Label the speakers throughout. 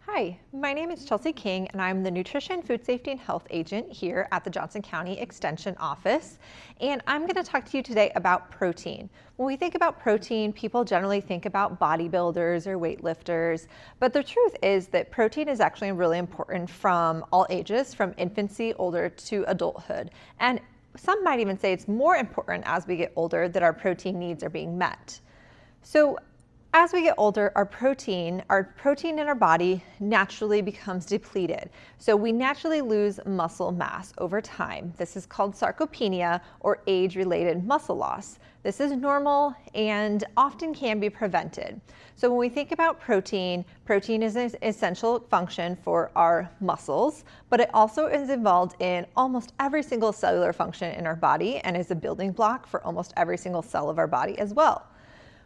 Speaker 1: Hi, my name is Chelsea King and I'm the Nutrition, Food Safety and Health Agent here at the Johnson County Extension Office. And I'm going to talk to you today about protein. When we think about protein, people generally think about bodybuilders or weightlifters, but the truth is that protein is actually really important from all ages, from infancy older to adulthood. And some might even say it's more important as we get older that our protein needs are being met. So as we get older, our protein in our body naturally becomes depleted. So we naturally lose muscle mass over time. This is called sarcopenia, or age-related muscle loss. This is normal and often can be prevented. So when we think about protein is an essential function for our muscles, but it also is involved in almost every single cellular function in our body and is a building block for almost every single cell of our body as well.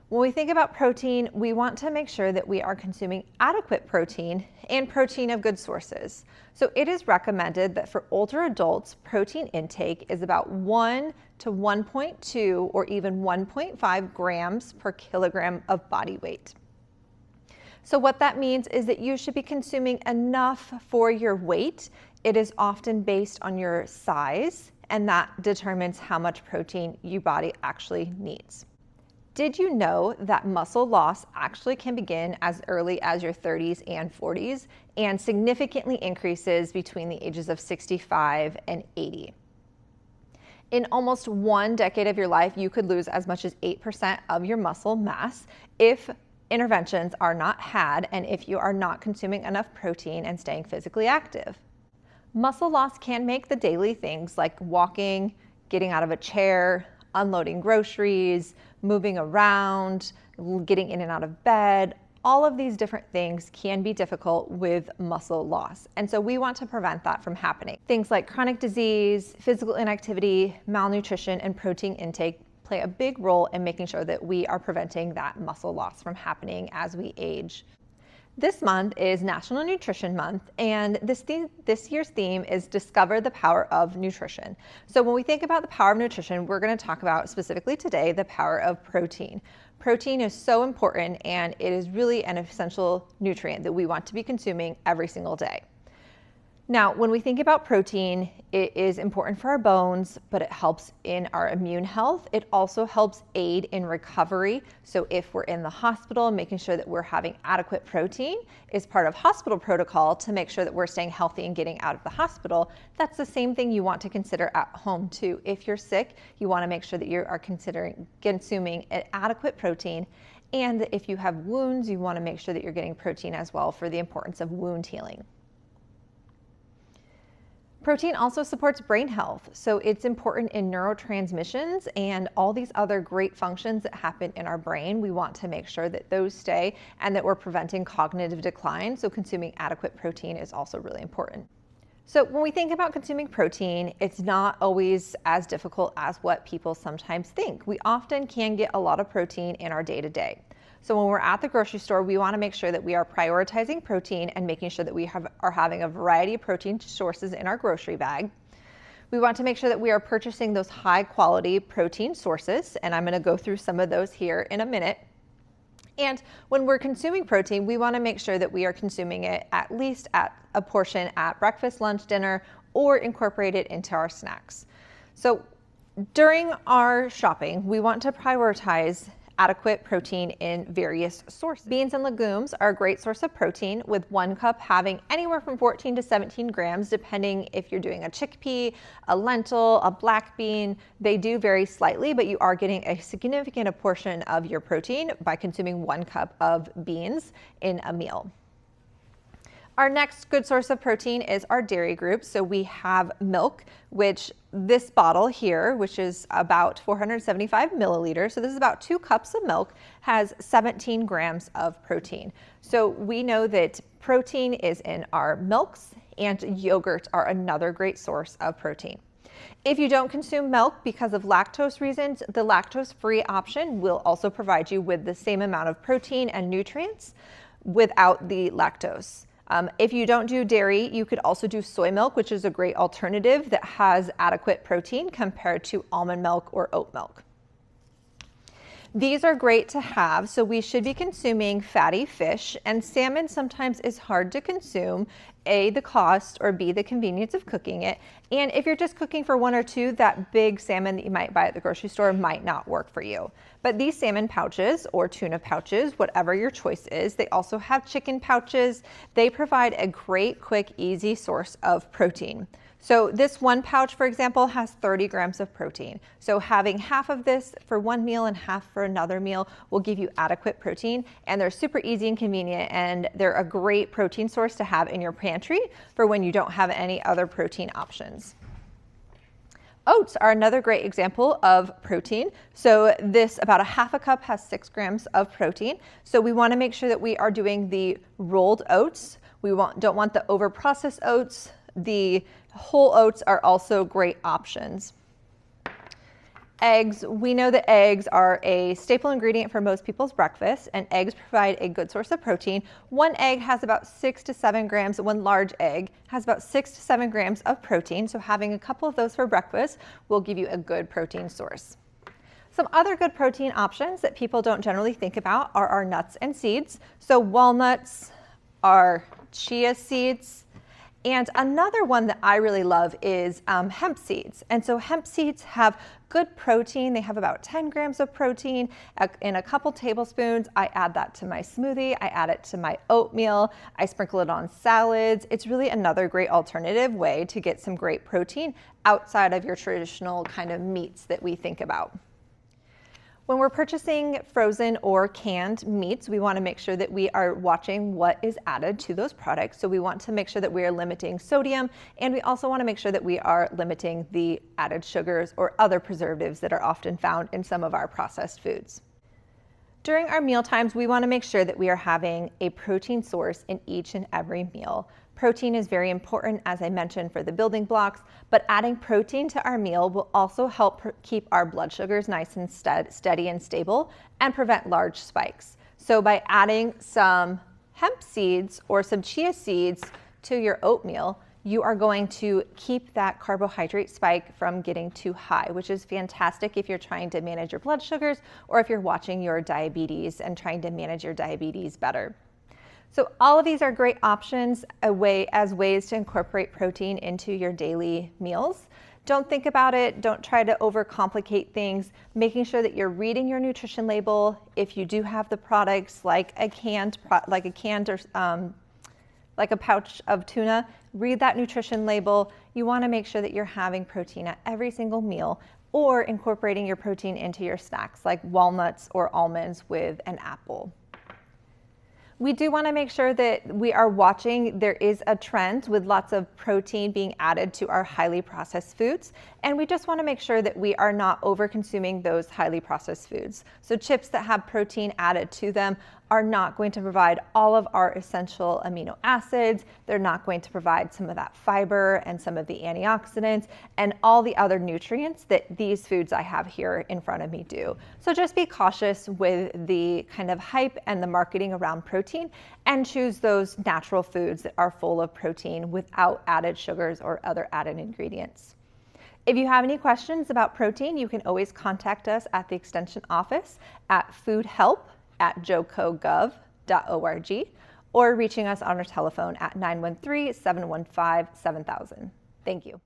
Speaker 1: When we think about protein, we want to make sure that we are consuming adequate protein and protein of good sources. So it is recommended that for older adults, protein intake is about 1 to 1.2 or even 1.5 grams per kilogram of body weight. So what that means is that you should be consuming enough for your weight. It is often based on your size, and that determines how much protein your body actually needs. Did you know that muscle loss actually can begin as early as your 30s and 40s and significantly increases between the ages of 65 and 80? In almost 1 decade of your life, you could lose as much as 8% of your muscle mass if interventions are not had and if you are not consuming enough protein and staying physically active. Muscle loss can make the daily things like walking, getting out of a chair, unloading groceries, moving around, getting in and out of bed. All of these different things can be difficult with muscle loss. And so we want to prevent that from happening. Things like chronic disease, physical inactivity, malnutrition, and protein intake play a big role in making sure that we are preventing that muscle loss from happening as we age. This month is National Nutrition Month, and this year's theme is Discover the Power of Nutrition. So when we think about the power of nutrition, we're going to talk about specifically today the power of protein. Protein is so important, and it is really an essential nutrient that we want to be consuming every single day. Now, when we think about protein, it is important for our bones, but it helps in our immune health. It also helps aid in recovery. So if we're in the hospital, making sure that we're having adequate protein is part of hospital protocol to make sure that we're staying healthy and getting out of the hospital. That's the same thing you want to consider at home too. If you're sick, you want to make sure that you are consuming an adequate protein. And if you have wounds, you want to make sure that you're getting protein as well for the importance of wound healing. Protein also supports brain health, so it's important in neurotransmissions and all these other great functions that happen in our brain. We want to make sure that those stay and that we're preventing cognitive decline, so consuming adequate protein is also really important. So when we think about consuming protein, it's not always as difficult as what people sometimes think. We often can get a lot of protein in our day-to-day. So when we're at the grocery store, we want to make sure that we are prioritizing protein and making sure that we are having a variety of protein sources in our grocery bag. We want to make sure that we are purchasing those high quality protein sources, and I'm going to go through some of those here in a minute. And when we're consuming protein, we want to make sure that we are consuming it at least at a portion at breakfast, lunch, dinner, or incorporate it into our snacks. So during our shopping, we want to prioritize adequate protein in various sources. Beans and legumes are a great source of protein, with 1 cup having anywhere from 14 to 17 grams, depending if you're doing a chickpea, a lentil, a black bean. They do vary slightly, but you are getting a significant portion of your protein by consuming 1 cup of beans in a meal. Our next good source of protein is our dairy group. So we have milk, which this bottle here, which is about 475 milliliters, so this is about 2 cups of milk, has 17 grams of protein. So we know that protein is in our milks, and yogurts are another great source of protein. If you don't consume milk because of lactose reasons, the lactose-free option will also provide you with the same amount of protein and nutrients without the lactose. If you don't do dairy, you could also do soy milk, which is a great alternative that has adequate protein compared to almond milk or oat milk. These are great to have, so we should be consuming fatty fish, and salmon sometimes is hard to consume, A, the cost, or B, the convenience of cooking it. And if you're just cooking for one or two, that big salmon that you might buy at the grocery store might not work for you. But these salmon pouches or tuna pouches, whatever your choice is, they also have chicken pouches. They provide a great, quick, easy source of protein. So this one pouch, for example, has 30 grams of protein. So having half of this for one meal and half for another meal will give you adequate protein, and they're super easy and convenient, and they're a great protein source to have in your pantry for when you don't have any other protein options. Oats are another great example of protein. So this, about a half a cup, has 6 grams of protein. So we want to make sure that we are doing the rolled oats. We don't want the over-processed oats. The whole oats are also great options. Eggs, we know that eggs are a staple ingredient for most people's breakfast, and eggs provide a good source of protein. One egg has about 6 to 7 grams, one large egg has about 6 to 7 grams of protein, so having a couple of those for breakfast will give you a good protein source. Some other good protein options that people don't generally think about are our nuts and seeds. So walnuts, our chia seeds, and another one that I really love is hemp seeds. And so hemp seeds have good protein. They have about 10 grams of protein in a couple tablespoons. I add that to my smoothie. I add it to my oatmeal. I sprinkle it on salads. It's really another great alternative way to get some great protein outside of your traditional kind of meats that we think about. When we're purchasing frozen or canned meats, we want to make sure that we are watching what is added to those products. So we want to make sure that we are limiting sodium, and we also want to make sure that we are limiting the added sugars or other preservatives that are often found in some of our processed foods. During our meal times, we want to make sure that we are having a protein source in each and every meal. Protein is very important, as I mentioned, for the building blocks, but adding protein to our meal will also help keep our blood sugars nice and steady and stable and prevent large spikes. So by adding some hemp seeds or some chia seeds to your oatmeal, you are going to keep that carbohydrate spike from getting too high, which is fantastic if you're trying to manage your blood sugars or if you're watching your diabetes and trying to manage your diabetes better. So all of these are great options as ways to incorporate protein into your daily meals. Don't think about it. Don't try to overcomplicate things. Making sure that you're reading your nutrition label. If you do have the products like a pouch of tuna, read that nutrition label. You want to make sure that you're having protein at every single meal, or incorporating your protein into your snacks like walnuts or almonds with an apple. We do want to make sure that we are watching. There is a trend with lots of protein being added to our highly processed foods, and we just want to make sure that we are not over consuming those highly processed foods. So chips that have protein added to them are not going to provide all of our essential amino acids. They're not going to provide some of that fiber and some of the antioxidants and all the other nutrients that these foods I have here in front of me do. So just be cautious with the kind of hype and the marketing around protein, and choose those natural foods that are full of protein without added sugars or other added ingredients. If you have any questions about protein, you can always contact us at the Extension office at foodhelp@joco.gov.org, or reaching us on our telephone at 913-715-7000. Thank you.